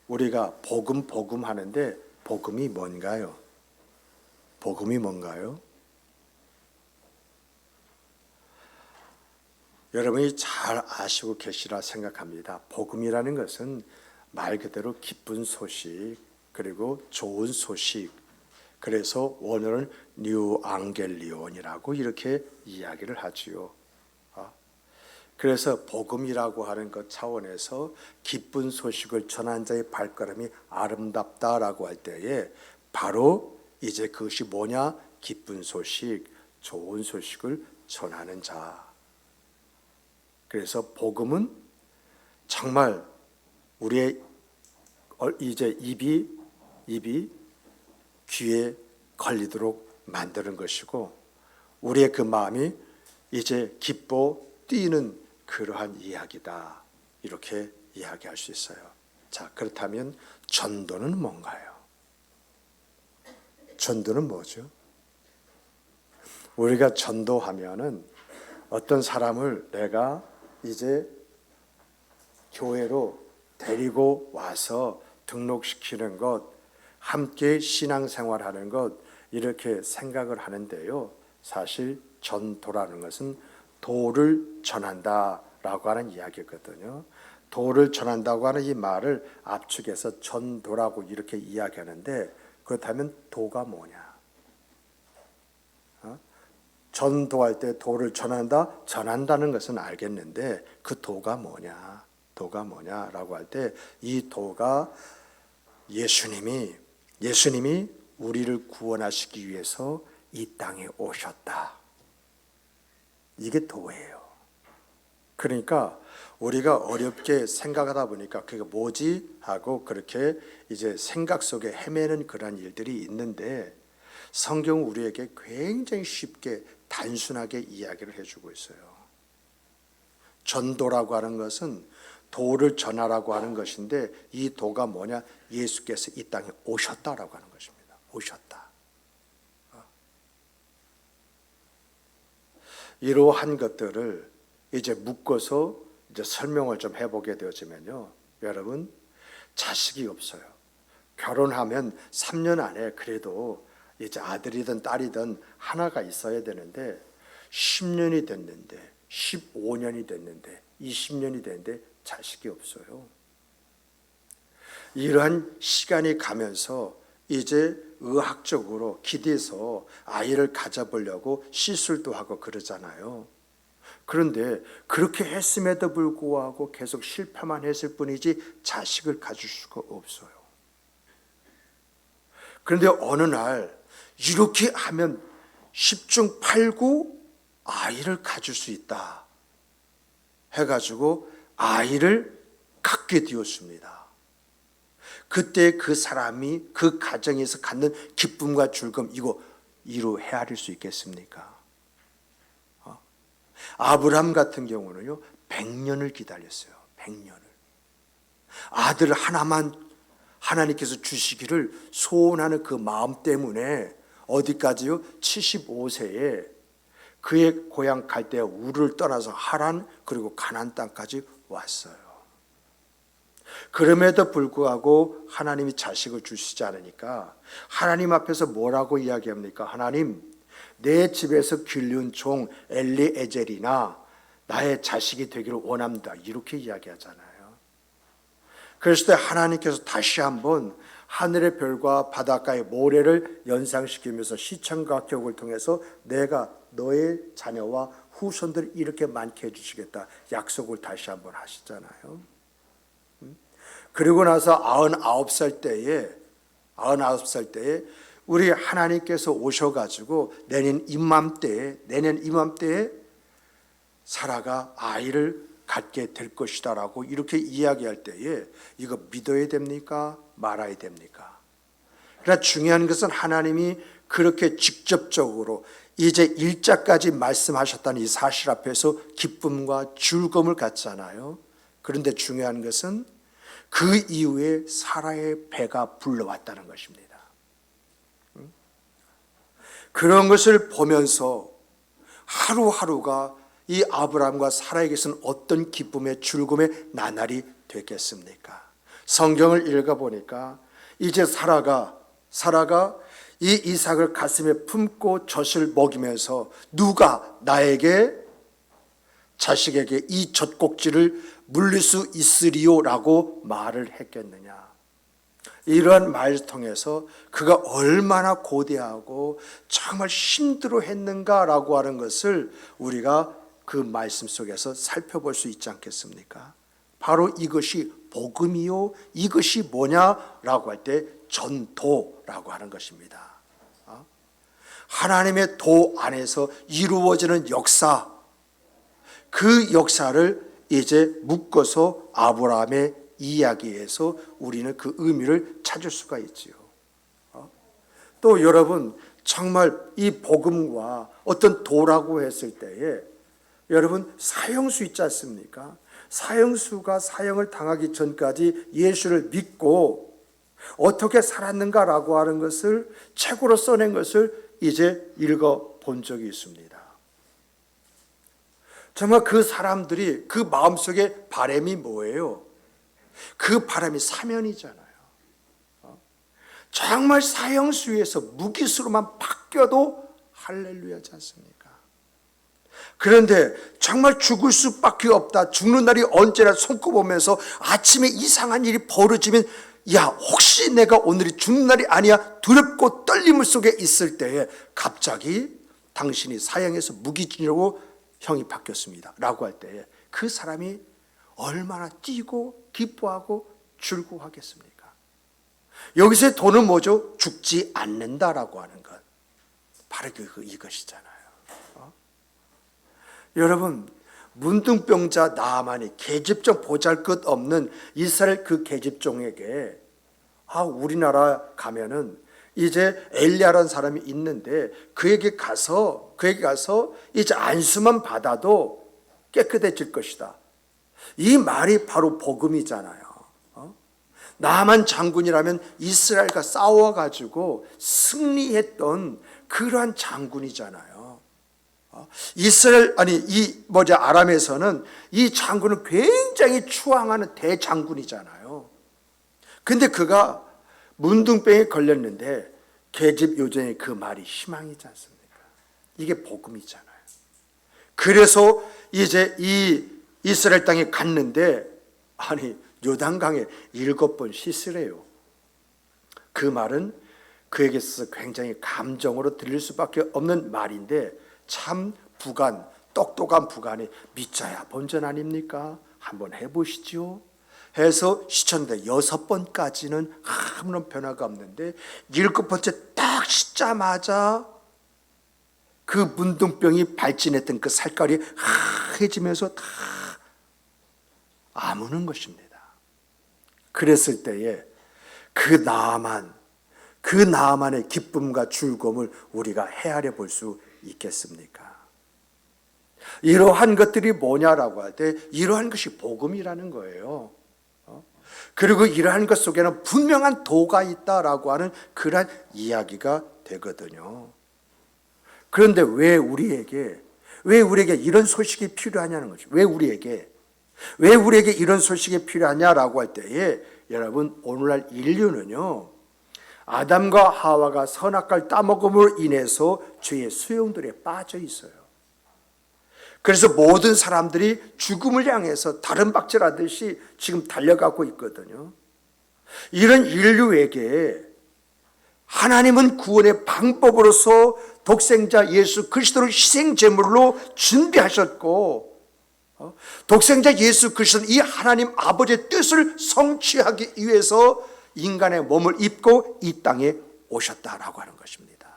우리가 복음 하는데 복음이 뭔가요? 복음이 뭔가요? 여러분이 잘 아시고 계시라 생각합니다. 복음이라는 것은 말 그대로 기쁜 소식, 그리고 좋은 소식. 그래서 원어는 뉴 앙겔리온이라고 이렇게 이야기를 하지요. 그래서 복음이라고 하는 것 차원에서 기쁜 소식을 전한 자의 발걸음이 아름답다라고 할 때에 바로 이제 그것이 뭐냐? 기쁜 소식, 좋은 소식을 전하는 자. 그래서 복음은 정말 우리의 이제 입이 귀에 걸리도록 만드는 것이고, 우리의 그 마음이 이제 기뻐 뛰는 그러한 이야기다, 이렇게 이야기할 수 있어요. 자, 그렇다면 전도는 뭔가요? 전도는 뭐죠? 우리가 전도하면은 어떤 사람을 내가 이제 교회로 데리고 와서 등록시키는 것, 함께 신앙생활하는 것, 이렇게 생각을 하는데요. 사실 전도라는 것은 도를 전한다라고 하는 이야기거든요. 도를 전한다고 하는 이 말을 압축해서 전도라고 이렇게 이야기하는데, 그렇다면 도가 뭐냐? 전도할 때 도를 전한다는 것은 알겠는데 그 도가 뭐냐? 도가 뭐냐라고 할 때 이 도가 예수님이 우리를 구원하시기 위해서 이 땅에 오셨다. 이게 도예요. 그러니까 우리가 어렵게 생각하다 보니까 그게 뭐지? 하고 그렇게 이제 생각 속에 헤매는 그런 일들이 있는데, 성경은 우리에게 굉장히 쉽게 단순하게 이야기를 해주고 있어요. 전도라고 하는 것은 도를 전하라고 하는 것인데, 이 도가 뭐냐? 예수께서 이 땅에 오셨다라고 하는 것입니다. 오셨다. 이러한 것들을 이제 묶어서 이제 설명을 좀 해보게 되어지면요, 여러분, 자식이 없어요. 결혼하면 3년 안에 그래도 이제 아들이든 딸이든 하나가 있어야 되는데 10년이 됐는데 15년이 됐는데 20년이 됐는데 자식이 없어요. 이러한 시간이 가면서 이제 의학적으로 기대서 아이를 가져보려고 시술도 하고 그러잖아요. 그런데 그렇게 했음에도 불구하고 계속 실패만 했을 뿐이지 자식을 가질 수가 없어요. 그런데 어느 날 이렇게 하면 10중 8구 아이를 가질 수 있다 해가지고 아이를 갖게 되었습니다. 그때 그 사람이 그 가정에서 갖는 기쁨과 즐거움, 이거 이루 헤아릴 수 있겠습니까? 아브라함 같은 경우는요 100년을 기다렸어요. 100년을. 아들 하나만 하나님께서 주시기를 소원하는 그 마음 때문에 어디까지요? 75세에 그의 고향 갈대아 우르를 떠나서 하란, 그리고 가나안 땅까지 왔어요. 그럼에도 불구하고 하나님이 자식을 주시지 않으니까 하나님 앞에서 뭐라고 이야기합니까? 하나님, 내 집에서 길른 종 엘리에젤이나 나의 자식이 되기를 원합니다. 이렇게 이야기하잖아요. 그랬을 때 하나님께서 다시 한번 하늘의 별과 바닷가의 모래를 연상시키면서 시청각격을 통해서 내가 너의 자녀와 후손들을 이렇게 많게 해주시겠다 약속을 다시 한번 하시잖아요. 그리고 나서 99살 때에 우리 하나님께서 오셔가지고 내년 이맘때에 사라가 아이를 갖게 될 것이다라고 이렇게 이야기할 때에 이거 믿어야 됩니까? 말아야 됩니까? 그러나 중요한 것은 하나님이 그렇게 직접적으로 이제 일자까지 말씀하셨다는 이 사실 앞에서 기쁨과 즐거움을 갖잖아요. 그런데 중요한 것은 그 이후에 사라의 배가 불러왔다는 것입니다. 그런 것을 보면서 하루하루가 이 아브라함과 사라에게서는 어떤 기쁨의 즐거움의 나날이 되겠습니까? 성경을 읽어보니까 이제 사라가 이 이삭을 가슴에 품고 젖을 먹이면서 누가 나에게 자식에게 이 젖꼭지를 물릴 수 있으리요 라고 말을 했겠느냐. 이러한 말을 통해서 그가 얼마나 고대하고 정말 힘들어 했는가라고 하는 것을 우리가 그 말씀 속에서 살펴볼 수 있지 않겠습니까? 바로 이것이 복음이요, 이것이 뭐냐라고 할 때 전도라고 하는 것입니다. 하나님의 도 안에서 이루어지는 역사, 그 역사를 이제 묶어서 아브라함의 이야기에서 우리는 그 의미를 찾을 수가 있지요. 또 여러분, 정말 이 복음과 어떤 도라고 했을 때에 여러분 사형수 있지 않습니까? 사형수가 사형을 당하기 전까지 예수를 믿고 어떻게 살았는가라고 하는 것을 책으로 써낸 것을 이제 읽어본 적이 있습니다. 정말 그 사람들이 그 마음속에 바람이 뭐예요? 그 바람이 사면이잖아요. 정말 사형수에서 무기수로만 바뀌어도 할렐루야지 않습니까? 그런데 정말 죽을 수밖에 없다, 죽는 날이 언제나 손꼽으면서 아침에 이상한 일이 벌어지면 야, 혹시 내가 오늘이 죽는 날이 아니야 두렵고 떨림 속에 있을 때에 갑자기 당신이 사형에서 무기징역으로 형이 바뀌었습니다 라고 할 때에 그 사람이 얼마나 뛰고 기뻐하고 즐거워하겠습니까? 여기서의 도는 뭐죠? 죽지 않는다라고 하는 것, 바로 이것이잖아요. 여러분, 문둥병자 나아만이 계집종 보잘것없는 이스라엘 그 계집종에게 우리나라 가면은 이제 엘리야라는 사람이 있는데 그에게 가서 이제 안수만 받아도 깨끗해질 것이다. 이 말이 바로 복음이잖아요. 나아만 장군이라면 이스라엘과 싸워가지고 승리했던 그러한 장군이잖아요. 아람에서는 이 장군은 굉장히 추앙하는 대장군이잖아요. 근데 그가 문둥병에 걸렸는데 계집 요정의 그 말이 희망이지 않습니까? 이게 복음이잖아요. 그래서 이제 이 이스라엘 땅에 갔는데 요단강에 7번 씻으래요. 그 말은 그에게 있어서 굉장히 감정으로 들릴 수밖에 없는 말인데 참 똑똑한 부관이 믿자야 본전 아닙니까? 한번 해보시죠 해서 씻었는데 6번까지는 아무런 변화가 없는데 7번째 딱 씻자마자 그 문둥병이 발진했던 그 살깔이 하얘지면서 다 아무는 것입니다. 그랬을 때에 그 나아만의 기쁨과 즐거움을 우리가 헤아려 볼 수 있겠습니까? 이러한 것들이 뭐냐라고 할 때 이러한 것이 복음이라는 거예요. 그리고 이러한 것 속에는 분명한 도가 있다라고 하는 그런 이야기가 되거든요. 그런데 왜 우리에게 이런 소식이 필요하냐는 거죠. 왜 우리에게 이런 소식이 필요하냐라고 할 때에 여러분, 오늘날 인류는요, 아담과 하와가 선악과를 따먹음으로 인해서 죄의 수용들에 빠져 있어요. 그래서 모든 사람들이 죽음을 향해서 다른 박질하듯이 지금 달려가고 있거든요. 이런 인류에게 하나님은 구원의 방법으로서 독생자 예수 그리스도를 희생제물로 준비하셨고, 독생자 예수 그리스도는 이 하나님 아버지의 뜻을 성취하기 위해서 인간의 몸을 입고 이 땅에 오셨다라고 하는 것입니다.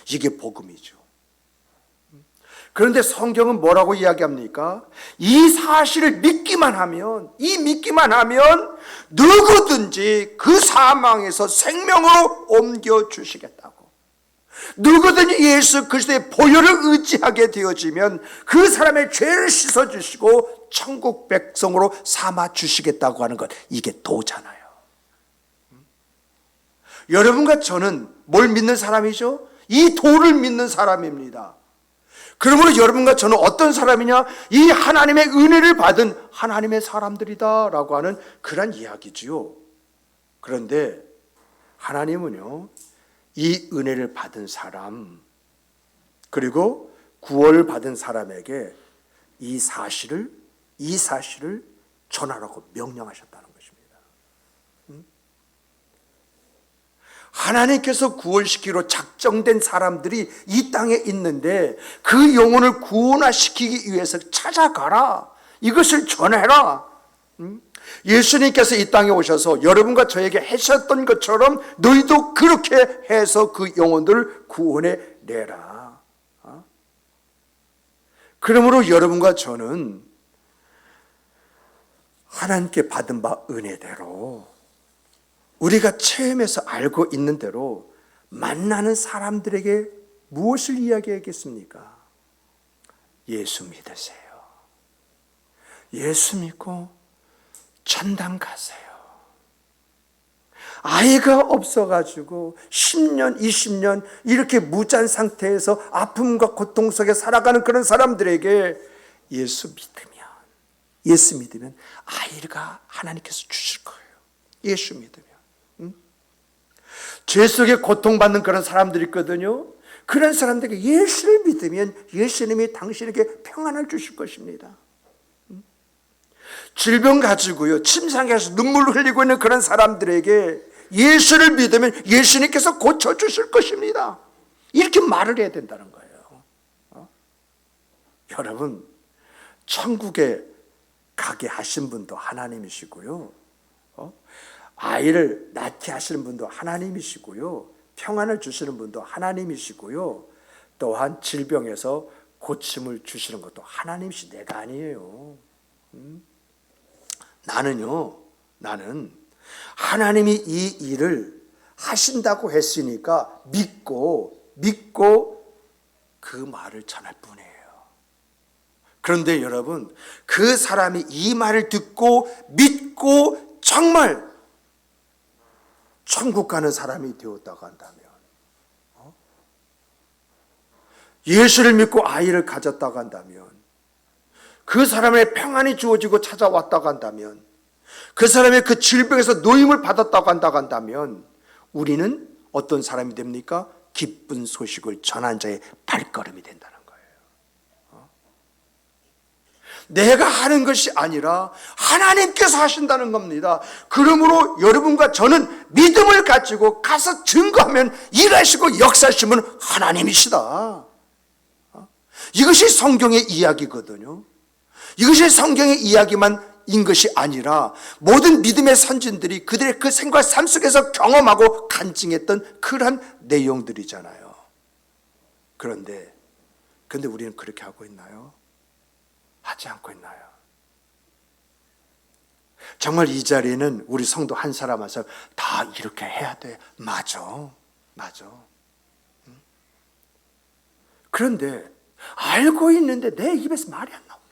이게 복음이죠. 그런데 성경은 뭐라고 이야기합니까? 이 사실을 믿기만 하면 누구든지 그 사망에서 생명으로 옮겨주시겠다고. 누구든지 예수 그리스도의 보혈을 의지하게 되어지면 그 사람의 죄를 씻어주시고 천국 백성으로 삼아주시겠다고 하는 것, 이게 도잖아요. 여러분과 저는 뭘 믿는 사람이죠? 이 도를 믿는 사람입니다. 그러므로 여러분과 저는 어떤 사람이냐? 이 하나님의 은혜를 받은 하나님의 사람들이다라고 하는 그런 이야기지요. 그런데 하나님은요, 이 은혜를 받은 사람, 그리고 구원을 받은 사람에게 이 사실을 전하라고 명령하셨다는 것입니다. 하나님께서 구원시키기로 작정된 사람들이 이 땅에 있는데 그 영혼을 구원화시키기 위해서 찾아가라. 이것을 전해라. 예수님께서 이 땅에 오셔서 여러분과 저에게 하셨던 것처럼 너희도 그렇게 해서 그 영혼들을 구원해 내라. 그러므로 여러분과 저는 하나님께 받은 바 은혜대로 우리가 체험해서 알고 있는 대로 만나는 사람들에게 무엇을 이야기하겠습니까? 예수 믿으세요. 예수 믿고 전당 가세요. 아이가 없어가지고 10년, 20년 이렇게 무잔 상태에서 아픔과 고통 속에 살아가는 그런 사람들에게 예수 믿으면 아이가 하나님께서 주실 거예요. 예수 믿으면. 죄 속에 고통받는 그런 사람들이 있거든요. 그런 사람들에게 예수를 믿으면 예수님이 당신에게 평안을 주실 것입니다. 질병 가지고요, 침상에서 눈물을 흘리고 있는 그런 사람들에게 예수를 믿으면 예수님께서 고쳐주실 것입니다. 이렇게 말을 해야 된다는 거예요. 여러분, 천국에 가게 하신 분도 하나님이시고요, 아이를 낳게 하시는 분도 하나님이시고요, 평안을 주시는 분도 하나님이시고요, 또한 질병에서 고침을 주시는 것도 하나님이시, 내가 아니에요. 나는 하나님이 이 일을 하신다고 했으니까 믿고 그 말을 전할 뿐이에요. 그런데 여러분, 그 사람이 이 말을 듣고 믿고 정말 천국 가는 사람이 되었다고 한다면, 예수를 믿고 아이를 가졌다고 한다면, 그 사람의 평안이 주어지고 찾아왔다고 한다면, 그 사람의 그 질병에서 노임을 받았다고 한다면 우리는 어떤 사람이 됩니까? 기쁜 소식을 전한 자의 발걸음이 된다는 거예요. 내가 하는 것이 아니라 하나님께서 하신다는 겁니다. 그러므로 여러분과 저는 믿음을 가지고 가서 증거하면 일하시고 역사하시면 하나님이시다. 이것이 성경의 이야기거든요. 이것이 성경의 이야기만 인 것이 아니라 모든 믿음의 선진들이 그들의 그 생과 삶 속에서 경험하고 간증했던 그러한 내용들이잖아요. 그런데 우리는 그렇게 하고 있나요? 하지 않고 있나요? 정말 이 자리에는 우리 성도 한 사람 한 사람 다 이렇게 해야 돼. 맞아. 그런데 알고 있는데 내 입에서 말이 안 나와.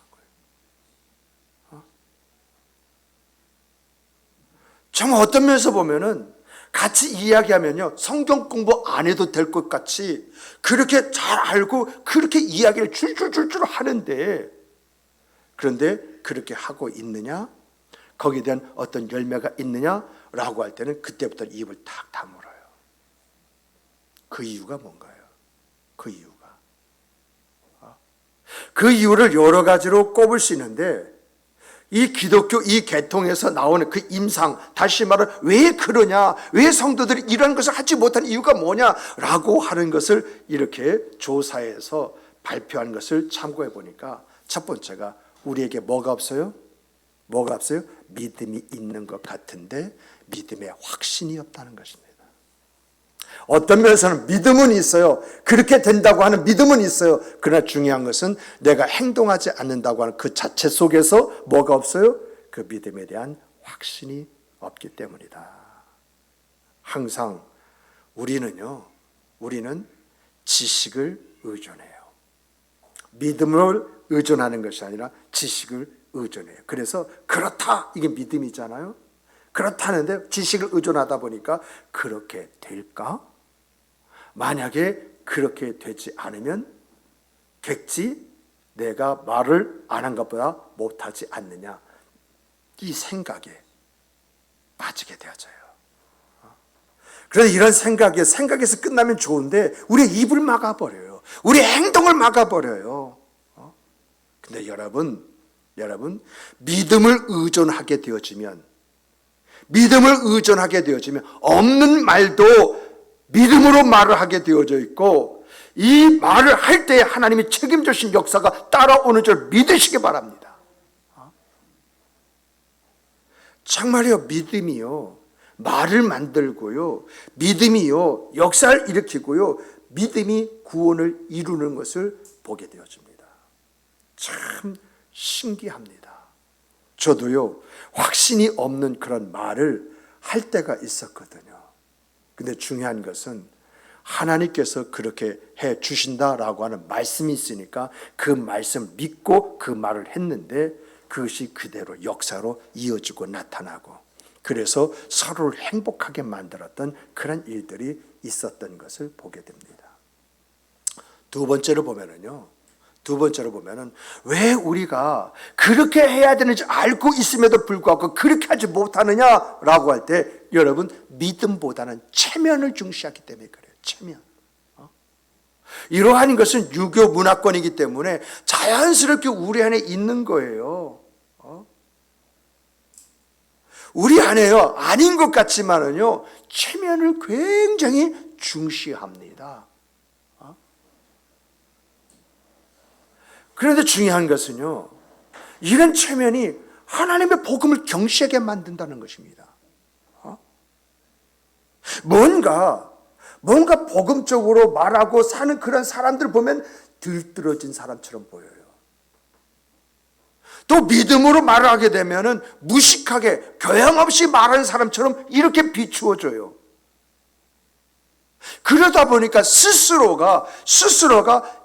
정말 어떤 면에서 보면은 같이 이야기하면요, 성경 공부 안 해도 될 것 같이 그렇게 잘 알고 그렇게 이야기를 줄줄줄줄 하는데, 그런데 그렇게 하고 있느냐, 거기에 대한 어떤 열매가 있느냐라고 할 때는 그때부터 입을 탁 다물어요. 그 이유가 뭔가요? 그 이유를 여러 가지로 꼽을 수 있는데, 이 기독교 이 계통에서 나오는 그 임상, 다시 말해 왜 그러냐, 왜 성도들이 이런 것을 하지 못하는 이유가 뭐냐라고 하는 것을 이렇게 조사해서 발표한 것을 참고해 보니까, 첫 번째가 우리에게 뭐가 없어요? 믿음이 있는 것 같은데 믿음의 확신이 없다는 것입니다. 어떤 면에서는 믿음은 있어요. 그렇게 된다고 하는 믿음은 있어요. 그러나 중요한 것은 내가 행동하지 않는다고 하는 그 자체 속에서 뭐가 없어요? 그 믿음에 대한 확신이 없기 때문이다. 항상 우리는 지식을 의존해요. 믿음을 의존하는 것이 아니라 지식을 의존해요. 그래서 그렇다, 이게 믿음이잖아요. 그렇다는데 지식을 의존하다 보니까 그렇게 될까? 만약에 그렇게 되지 않으면 객지 내가 말을 안 한 것보다 못하지 않느냐, 이 생각에 빠지게 되어져요. 그래서 이런 생각에서 끝나면 좋은데 우리의 입을 막아버려요. 우리의 행동을 막아버려요. 근데 여러분 믿음을 의존하게 되어지면 없는 말도 믿음으로 말을 하게 되어져 있고, 이 말을 할 때 하나님이 책임져 주신 역사가 따라오는 줄 믿으시기 바랍니다. 정말요, 믿음이요 말을 만들고요, 믿음이요 역사를 일으키고요, 믿음이 구원을 이루는 것을 보게 되어집니다. 참 신기합니다. 저도요 확신이 없는 그런 말을 할 때가 있었거든요. 근데 중요한 것은 하나님께서 그렇게 해 주신다라고 하는 말씀이 있으니까 그 말씀 믿고 그 말을 했는데, 그것이 그대로 역사로 이어지고 나타나고, 그래서 서로를 행복하게 만들었던 그런 일들이 있었던 것을 보게 됩니다. 두 번째로 보면은 왜 우리가 그렇게 해야 되는지 알고 있음에도 불구하고 그렇게 하지 못하느냐라고 할 때, 여러분 믿음보다는 체면을 중시하기 때문에 그래요. 체면. 이러한 것은 유교 문화권이기 때문에 자연스럽게 우리 안에 있는 거예요. 우리 안에요 아닌 것 같지만은요 체면을 굉장히 중시합니다. 그런데 중요한 것은요, 이런 체면이 하나님의 복음을 경시하게 만든다는 것입니다. 뭔가 복음적으로 말하고 사는 그런 사람들 보면 들뜨러진 사람처럼 보여요. 또 믿음으로 말을 하게 되면은 무식하게 교양 없이 말하는 사람처럼 이렇게 비추어져요. 그러다 보니까 스스로가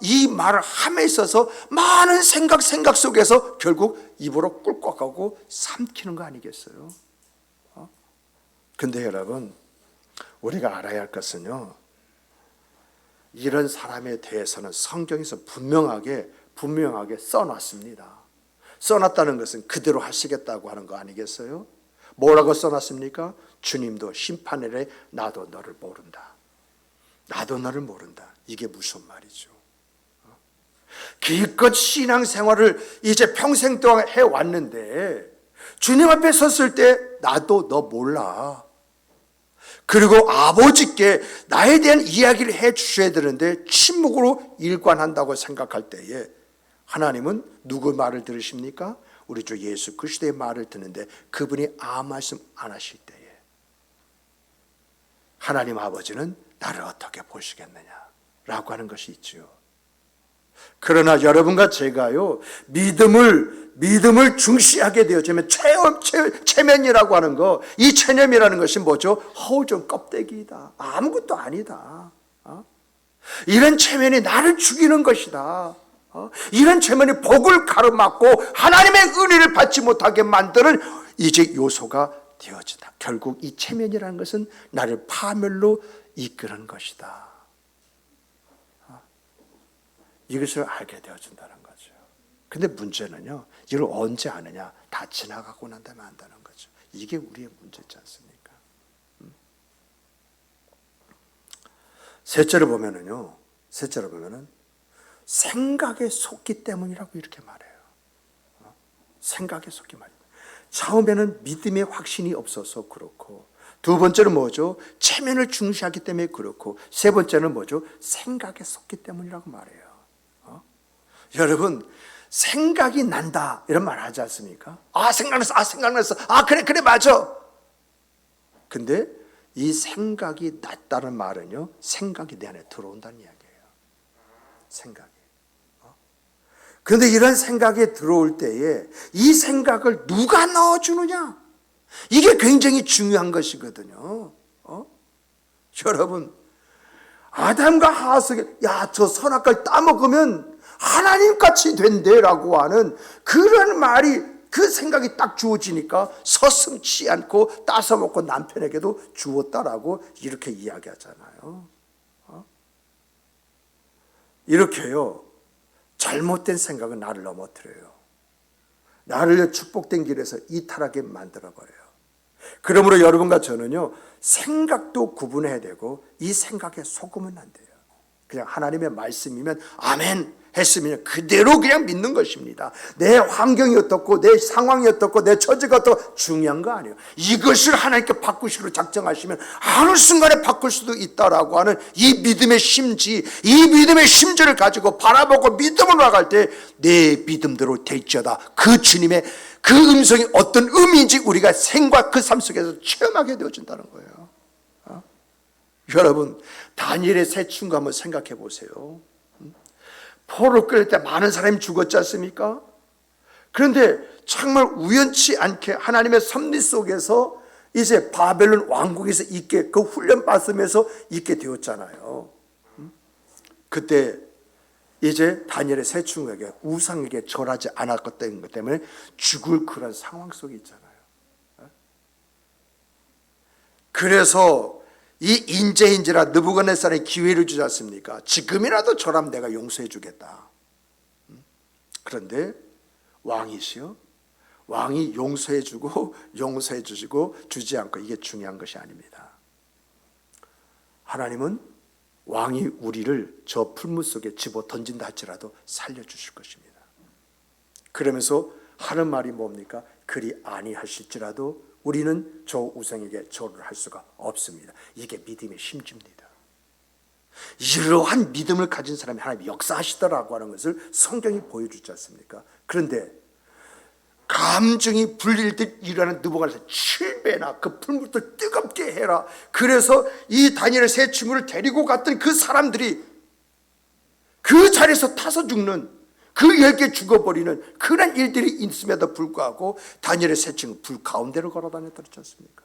이 말을 함에 있어서 많은 생각 속에서 결국 입으로 꿀꺽하고 삼키는 거 아니겠어요? 근데 여러분, 우리가 알아야 할 것은요, 이런 사람에 대해서는 성경에서 분명하게 써놨습니다. 써놨다는 것은 그대로 하시겠다고 하는 거 아니겠어요? 뭐라고 써놨습니까? 주님도 심판일에 나도 너를 모른다. 나도 너를 모른다. 이게 무슨 말이죠? 기껏 신앙생활을 이제 평생 동안 해왔는데 주님 앞에 섰을 때 나도 너 몰라. 그리고 아버지께 나에 대한 이야기를 해 주셔야 되는데 침묵으로 일관한다고 생각할 때에, 하나님은 누구 말을 들으십니까? 우리 주 예수 그리스도의 말을 듣는데 그분이 아무 말씀 안 하실 때에 하나님 아버지는 나를 어떻게 보시겠느냐라고 하는 것이 있죠. 그러나 여러분과 제가요 믿음을 중시하게 되어지면 체면이라고 하는 거, 이 체념이라는 것이 뭐죠? 허우적 껍데기이다. 아무것도 아니다. 이런 체면이 나를 죽이는 것이다. 이런 체면이 복을 가로막고 하나님의 은혜를 받지 못하게 만드는 이제 요소가 되어진다. 결국 이 체면이라는 것은 나를 파멸로 이끄는 것이다. 이것을 알게 되어진다는 거죠. 근데 문제는요, 이걸 언제 아느냐? 다 지나가고 난 다음에 안다는 거죠. 이게 우리의 문제지 않습니까? 셋째로 보면은 생각에 속기 때문이라고 이렇게 말해요. 생각에 속기 말이에요. 처음에는 믿음의 확신이 없어서 그렇고, 두 번째는 뭐죠? 체면을 중시하기 때문에 그렇고, 세 번째는 뭐죠? 생각에 속기 때문이라고 말해요. 여러분, 생각이 난다 이런 말 하지 않습니까? 생각났어. 그래 맞아. 근데 이 생각이 났다는 말은요, 생각이 내 안에 들어온다는 이야기예요. 생각이. 그런데 이런 생각이 들어올 때에 이 생각을 누가 넣어주느냐, 이게 굉장히 중요한 것이거든요. 여러분, 아담과 하와 속에 저 선악과를 따먹으면 하나님같이 된대라고 하는 그런 말이, 그 생각이 딱 주어지니까 서슴지 않고 따서 먹고 남편에게도 주었다라고 이렇게 이야기하잖아요. 이렇게요, 잘못된 생각은 나를 넘어뜨려요. 나를 축복된 길에서 이탈하게 만들어버려요. 그러므로 여러분과 저는요, 생각도 구분해야 되고 이 생각에 속으면 안 돼요. 그냥 하나님의 말씀이면 아멘 했으면 그대로 그냥 믿는 것입니다. 내 환경이 어떻고 내 상황이 어떻고 내 처지가 어떻고 중요한 거 아니에요. 이것을 하나님께 바꾸시기로 작정하시면 어느 순간에 바꿀 수도 있다라고 하는 이 믿음의 심지, 이 믿음의 심지를 가지고 바라보고 믿음으로 나갈 때 내 믿음대로 될지어다. 그 주님의 그 음성이 어떤 의미인지 우리가 생과 그 삶 속에서 체험하게 되어진다는 거예요. 여러분, 다니엘의 새 친구 한번 생각해 보세요. 포로를 끌 때 많은 사람이 죽었지 않습니까? 그런데 정말 우연치 않게 하나님의 섭리 속에서 이제 바벨론 왕국에서 있게, 그 훈련 받으면서 있게 되었잖아요. 그때 이제 다니엘의 새 친구에게 우상에게 절하지 않았던 것 때문에 죽을 그런 상황 속에 있잖아요. 그래서 이 인재인지라 느부갓네살의 기회를 주지 않습니까? 지금이라도 저라면 내가 용서해 주겠다. 그런데 왕이시여, 왕이 용서해 주고 용서해 주시고 주지 않고 이게 중요한 것이 아닙니다. 하나님은 왕이 우리를 저 풀무 속에 집어 던진다 할지라도 살려주실 것입니다. 그러면서 하는 말이 뭡니까? 그리 아니하실지라도 우리는 저 우상에게 절을 할 수가 없습니다. 이게 믿음의 심지입니다. 이러한 믿음을 가진 사람이 하나님이 역사하시더라고 하는 것을 성경이 보여주지 않습니까? 그런데 감정이 불릴 듯 일어나는 느부갓네살 7배나 그 풀무를 뜨겁게 해라. 그래서 이 다니엘의 세 친구를 데리고 갔던 그 사람들이 그 자리에서 타서 죽는, 그 10개 죽어버리는 그런 일들이 있음에도 불구하고 다니엘의 세 친구 불 가운데로 걸어다녔지 않습니까?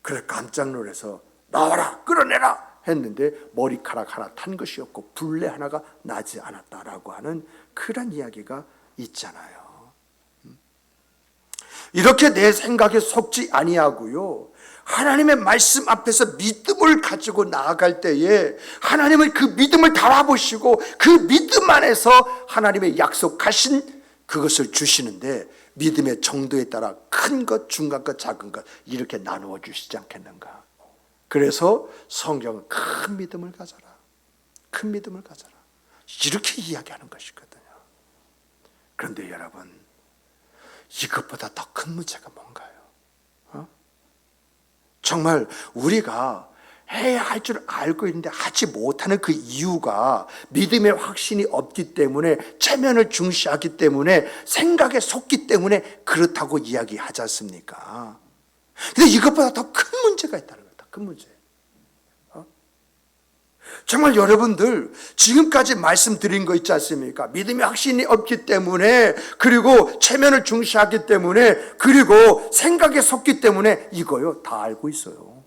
그래 깜짝 놀라서 나와라 끌어내라 했는데 머리카락 하나 탄 것이 없고 불레 하나가 나지 않았다라고 하는 그런 이야기가 있잖아요. 이렇게 내 생각에 속지 아니하고요, 하나님의 말씀 앞에서 믿음을 가지고 나아갈 때에 하나님은 그 믿음을 달아보시고 그 믿음 안에서 하나님의 약속하신 그것을 주시는데 믿음의 정도에 따라 큰 것, 중간 것, 작은 것 이렇게 나누어 주시지 않겠는가. 그래서 성경은 큰 믿음을 가져라, 큰 믿음을 가져라 이렇게 이야기하는 것이거든요. 그런데 여러분, 이것보다 더 큰 문제가 뭔가요? 정말 우리가 해야 할 줄 알고 있는데 하지 못하는 그 이유가 믿음의 확신이 없기 때문에, 체면을 중시하기 때문에, 생각에 속기 때문에 그렇다고 이야기하지 않습니까? 근데 이것보다 더 큰 문제가 있다는 거예요. 더 큰 문제. 정말 여러분들 지금까지 말씀드린 거 있지 않습니까? 믿음의 확신이 없기 때문에, 그리고 체면을 중시하기 때문에, 그리고 생각에 속기 때문에 이거요 다 알고 있어요.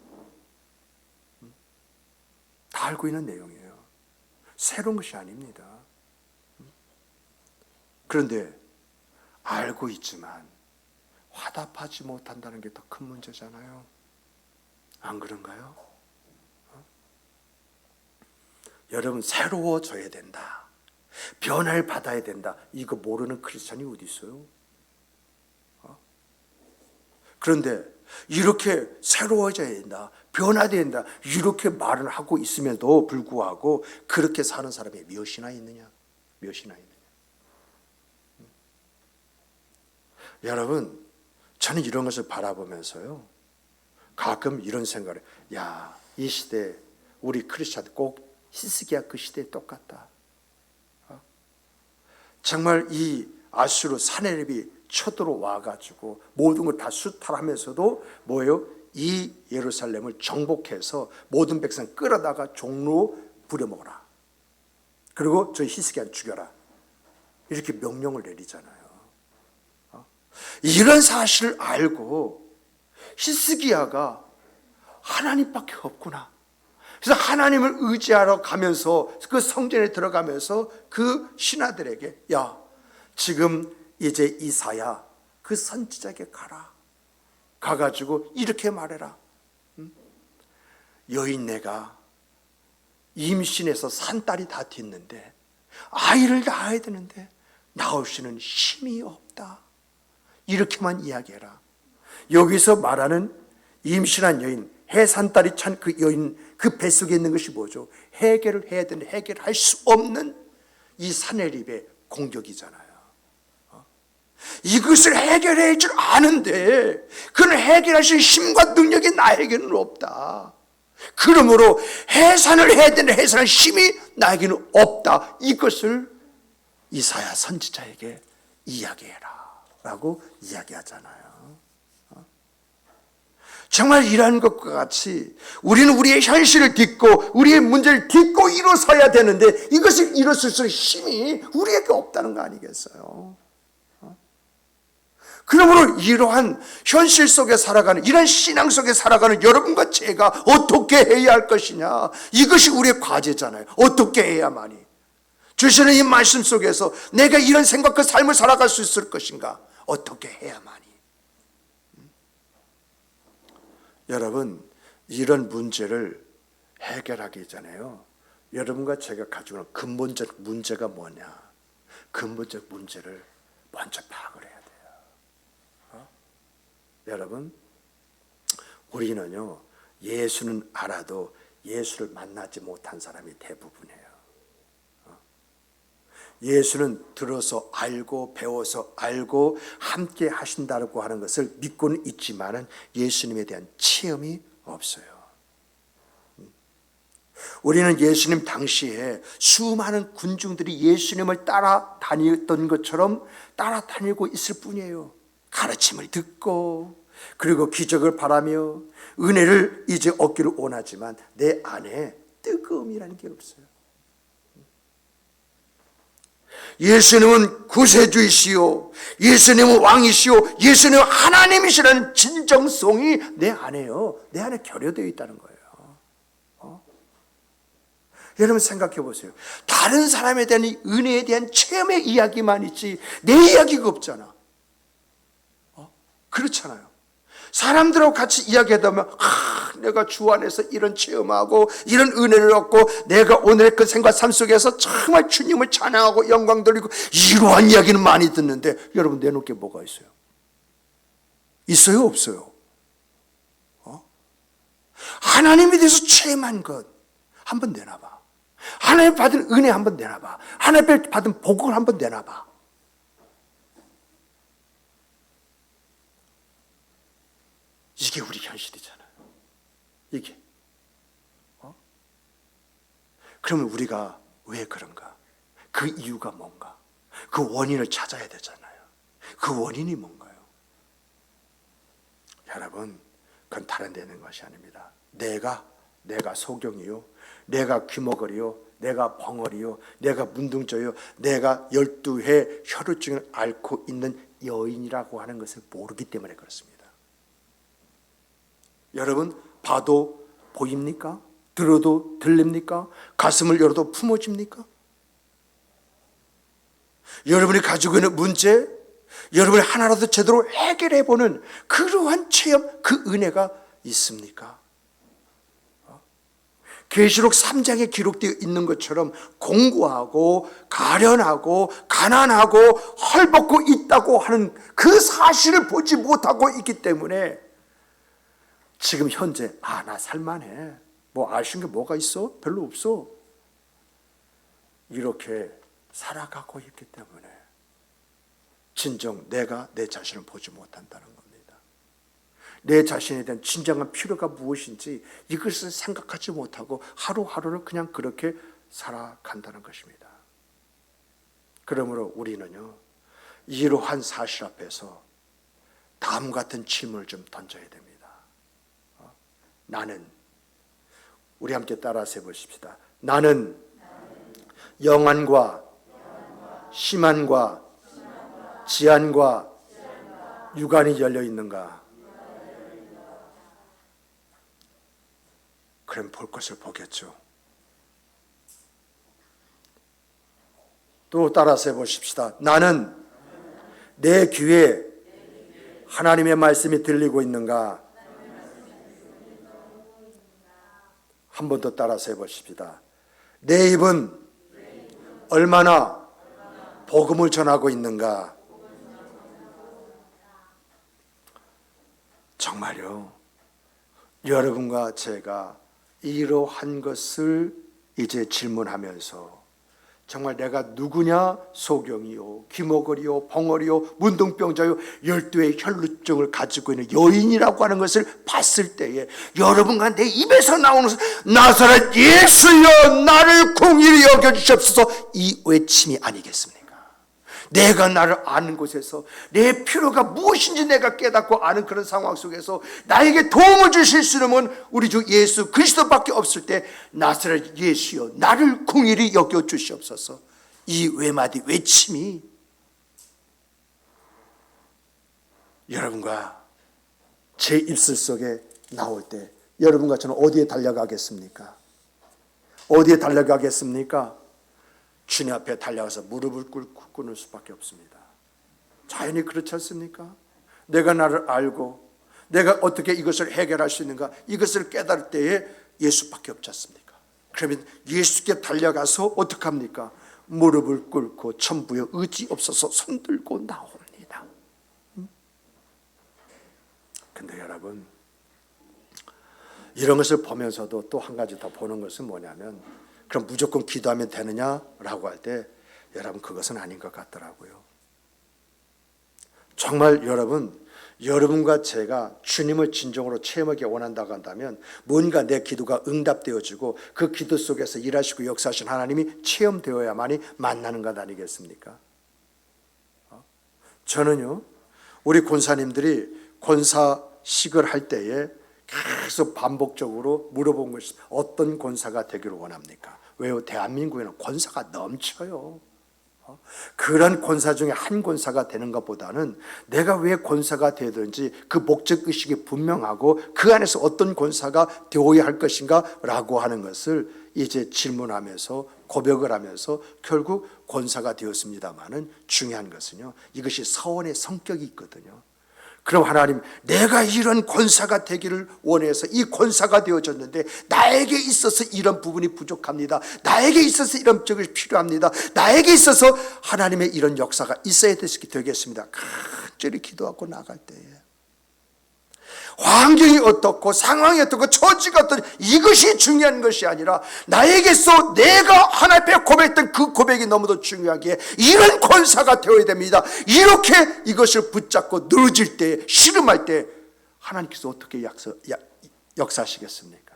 다 알고 있는 내용이에요. 새로운 것이 아닙니다. 그런데 알고 있지만 화답하지 못한다는 게 더 큰 문제잖아요. 안 그런가요? 여러분, 새로워져야 된다, 변화를 받아야 된다, 이거 모르는 크리스찬이 어디 있어요? 그런데 이렇게 새로워져야 된다, 변화돼야 된다 이렇게 말을 하고 있음에도 불구하고 그렇게 사는 사람이 몇이나 있느냐? 몇이나 있느냐? 여러분, 저는 이런 것을 바라보면서요 가끔 이런 생각을 해요. 야, 이 시대 우리 크리스찬 꼭 히스기야 그 시대에 똑같다. 정말 이 아수르 사내립이 쳐들어와 가지고 모든 걸 다 수탈하면서도 뭐예요? 이 예루살렘을 정복해서 모든 백성 끌어다가 종로 부려먹어라, 그리고 저 히스기야 죽여라, 이렇게 명령을 내리잖아요. 이런 사실을 알고 히스기야가 하나님밖에 없구나, 그래서 하나님을 의지하러 가면서 그 성전에 들어가면서 그 신하들에게, 야, 지금 이제 이사야 그 선지자에게 가가지고 이렇게 말해라. 여인네가 임신해서 산딸이 다 됐는데 아이를 낳아야 되는데 낳을 수 있는 힘이 없다. 이렇게만 이야기해라. 여기서 말하는 임신한 여인, 해산딸이 찬 그 여인, 그 뱃속에 있는 것이 뭐죠? 해결을 해야 되는, 해결할 수 없는 이 사내립의 공격이잖아요. 이것을 해결해야 줄 아는데 그는 해결할 수 있는 힘과 능력이 나에게는 없다. 그러므로 해산을 해야 되는 해산할 힘이 나에게는 없다. 이것을 이사야 선지자에게 이야기해라 라고 이야기하잖아요. 정말 이러한 것과 같이 우리는 우리의 현실을 딛고 우리의 문제를 딛고 일어서야 되는데 이것을 일어설 수 있는 힘이 우리에게 없다는 거 아니겠어요? 그러므로 이러한 현실 속에 살아가는, 이런 신앙 속에 살아가는 여러분과 제가 어떻게 해야 할 것이냐, 이것이 우리의 과제잖아요. 어떻게 해야만이 주시는 이 말씀 속에서 내가 이런 생각과 삶을 살아갈 수 있을 것인가, 어떻게 해야만이. 여러분, 이런 문제를 해결하기 전에요, 여러분과 제가 가지고 있는 근본적 문제가 뭐냐, 근본적 문제를 먼저 파악을 해야 돼요. 여러분, 우리는요, 예수는 알아도 예수를 만나지 못한 사람이 대부분이에요. 예수는 들어서 알고 배워서 알고 함께 하신다고 하는 것을 믿고는 있지만은 예수님에 대한 체험이 없어요. 우리는 예수님 당시에 수많은 군중들이 예수님을 따라다녔던 것처럼 따라다니고 있을 뿐이에요. 가르침을 듣고 그리고 기적을 바라며 은혜를 이제 얻기를 원하지만 내 안에 뜨거움이라는 게 없어요. 예수님은 구세주이시오, 예수님은 왕이시오, 예수님은 하나님이시라는 진정성이 내 안에요, 내 안에 결여되어 있다는 거예요. 여러분 생각해 보세요. 다른 사람에 대한 은혜에 대한 체험의 이야기만 있지 내 이야기가 없잖아. 그렇잖아요. 사람들하고 같이 이야기하다 보면 내가 주 안에서 이런 체험하고 이런 은혜를 얻고 내가 오늘의 그 생과 삶 속에서 정말 주님을 찬양하고 영광 돌리고 이러한 이야기는 많이 듣는데 여러분 내놓을 게 뭐가 있어요? 있어요? 없어요? 하나님에 대해서 체험한 것 한번 내놔봐. 하나님 받은 은혜 한번 내놔봐. 하나님 받은 복을 한번 내놔봐. 이게 우리 현실이잖아요. 이게. 그러면 우리가 왜 그런가? 그 이유가 뭔가? 그 원인을 찾아야 되잖아요. 그 원인이 뭔가요? 여러분, 그건 다른 데 있는 것이 아닙니다. 내가 소경이요, 내가 귀머거리요, 내가 벙어리요, 내가 문둥저요, 내가 12회 혈우증을 앓고 있는 여인이라고 하는 것을 모르기 때문에 그렇습니다. 여러분, 봐도 보입니까? 들어도 들립니까? 가슴을 열어도 품어집니까? 여러분이 가지고 있는 문제, 여러분이 하나라도 제대로 해결해보는 그러한 체험, 그 은혜가 있습니까? 계시록 3장에 기록되어 있는 것처럼 공고하고 가련하고 가난하고 헐벗고 있다고 하는 그 사실을 보지 못하고 있기 때문에 지금 현재 나 살만해, 뭐 아쉬운 게 뭐가 있어? 별로 없어, 이렇게 살아가고 있기 때문에 진정 내가 내 자신을 보지 못한다는 겁니다. 내 자신에 대한 진정한 필요가 무엇인지 이것을 생각하지 못하고 하루하루를 그냥 그렇게 살아간다는 것입니다. 그러므로 우리는요, 이러한 사실 앞에서 다음 같은 질문을 좀 던져야 됩니다. 나는, 우리 함께 따라서 해보십시다. 나는 영안과 심안과 지안과 유관이 열려 있는가? 그럼 볼 것을 보겠죠. 또 따라서 해보십시다. 나는 내 귀에 하나님의 말씀이 들리고 있는가? 한 번 더 따라서 해보십시다. 내 입은 얼마나 복음을 전하고 있는가. 정말요, 여러분과 제가 이러한 것을 이제 질문하면서 정말 내가 누구냐? 소경이요, 기머거리요, 벙어리요, 문둥병자요, 12의 혈루증을 가지고 있는 여인이라고 하는 것을 봤을 때에 여러분과 내 입에서 나오는 나사렛 예수여 나를 공의히 여겨주시옵소서, 이 외침이 아니겠습니까? 내가 나를 아는 곳에서 내 필요가 무엇인지 내가 깨닫고 아는 그런 상황 속에서 나에게 도움을 주실 수 있는 우리 주 예수 그리스도밖에 없을 때 나사렛 예수여 나를 긍휼히 여겨 주시옵소서, 이 외마디 외침이 여러분과 제 입술 속에 나올 때 여러분과 저는 어디에 달려가겠습니까? 어디에 달려가겠습니까? 주님 앞에 달려가서 무릎을 꿇고 꿇을 수밖에 없습니다. 자연히 그렇지 않습니까? 내가 나를 알고 내가 어떻게 이것을 해결할 수 있는가, 이것을 깨달을 때에 예수밖에 없지 않습니까? 그러면 예수께 달려가서 어떻게 합니까? 무릎을 꿇고 천부여 의지 없어서 손들고 나옵니다. 근데 여러분, 이런 것을 보면서도 또 한 가지 더 보는 것은 뭐냐면, 그럼 무조건 기도하면 되느냐라고 할 때 여러분 그것은 아닌 것 같더라고요. 정말 여러분과 제가 주님을 진정으로 체험하기 원한다고 한다면 뭔가 내 기도가 응답되어지고 그 기도 속에서 일하시고 역사하신 하나님이 체험되어야만이 만나는 것 아니겠습니까? 저는요, 우리 권사님들이 권사식을 할 때에 계속 반복적으로 물어본 것이 어떤 권사가 되기를 원합니까? 왜요? 대한민국에는 권사가 넘쳐요. 그런 권사 중에 한 권사가 되는 것보다는 내가 왜 권사가 되든지 그 목적의식이 분명하고 그 안에서 어떤 권사가 되어야 할 것인가 라고 하는 것을 이제 질문하면서 고백을 하면서 결국 권사가 되었습니다마는 중요한 것은요, 이것이 서원의 성격이 있거든요. 그럼 하나님, 내가 이런 권사가 되기를 원해서 이 권사가 되어졌는데 나에게 있어서 이런 부분이 부족합니다. 나에게 있어서 이런 적이 필요합니다. 나에게 있어서 하나님의 이런 역사가 있어야 되겠습니다. 간절히 기도하고 나갈 때에 환경이 어떻고 상황이 어떻고 처지가 어떻고 이것이 중요한 것이 아니라 나에게서 내가 하나님 앞에 고백했던 그 고백이 너무도 중요하기에 이런 권사가 되어야 됩니다. 이렇게 이것을 붙잡고 늘어질 때, 씨름할 때 하나님께서 어떻게 역사하시겠습니까?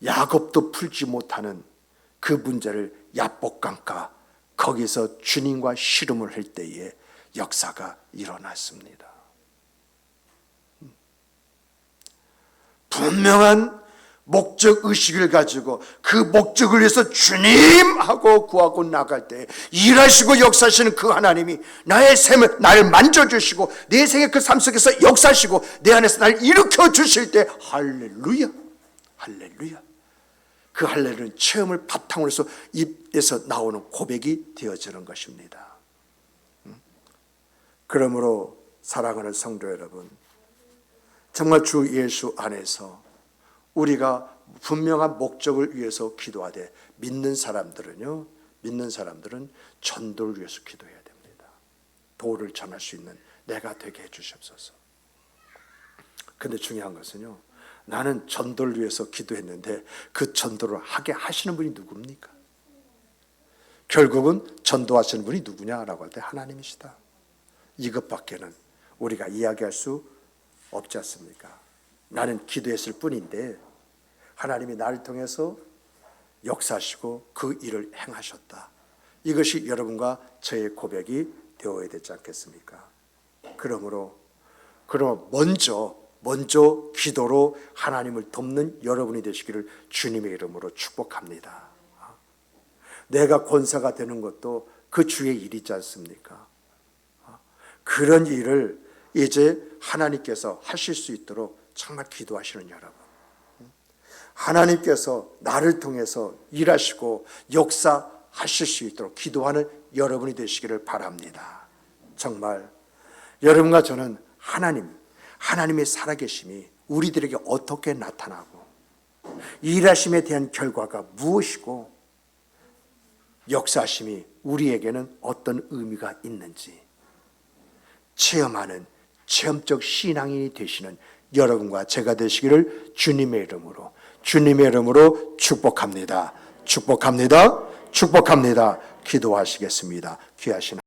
야곱도 풀지 못하는 그 문제를 야복강가 거기서 주님과 씨름을 할 때에 역사가 일어났습니다. 분명한 목적의식을 가지고 그 목적을 위해서 주님하고 구하고 나갈 때 일하시고 역사하시는 그 하나님이 나의 삶을 나를 만져주시고 내 생의 그 삶 속에서 역사하시고 내 안에서 나를 일으켜 주실 때 할렐루야, 할렐루야. 그 할렐루야는 체험을 바탕으로 해서 입에서 나오는 고백이 되어지는 것입니다. 그러므로 사랑하는 성도 여러분, 정말 주 예수 안에서 우리가 분명한 목적을 위해서 기도하되 믿는 사람들은 전도를 위해서 기도해야 됩니다. 도를 전할 수 있는 내가 되게 해주시옵소서. 근데 중요한 것은요, 나는 전도를 위해서 기도했는데 그 전도를 하게 하시는 분이 누굽니까? 결국은 전도하시는 분이 누구냐라고 할 때 하나님이시다. 이것밖에는 우리가 이야기할 수 없지 않습니까? 나는 기도했을 뿐인데 하나님이 나를 통해서 역사하시고 그 일을 행하셨다. 이것이 여러분과 저의 고백이 되어야 되지 않겠습니까? 그러므로 먼저 기도로 하나님을 돕는 여러분이 되시기를 주님의 이름으로 축복합니다. 내가 권사가 되는 것도 그 주의 일이지 않습니까? 그런 일을 이제 하나님께서 하실 수 있도록 정말 기도하시는 여러분, 하나님께서 나를 통해서 일하시고 역사하실 수 있도록 기도하는 여러분이 되시기를 바랍니다. 정말 여러분과 저는 하나님의 살아계심이 우리들에게 어떻게 나타나고 일하심에 대한 결과가 무엇이고 역사심이 우리에게는 어떤 의미가 있는지 체험하는 체험적 신앙인이 되시는 여러분과 제가 되시기를 주님의 이름으로 축복합니다. 축복합니다. 축복합니다. 기도하시겠습니다. 귀하신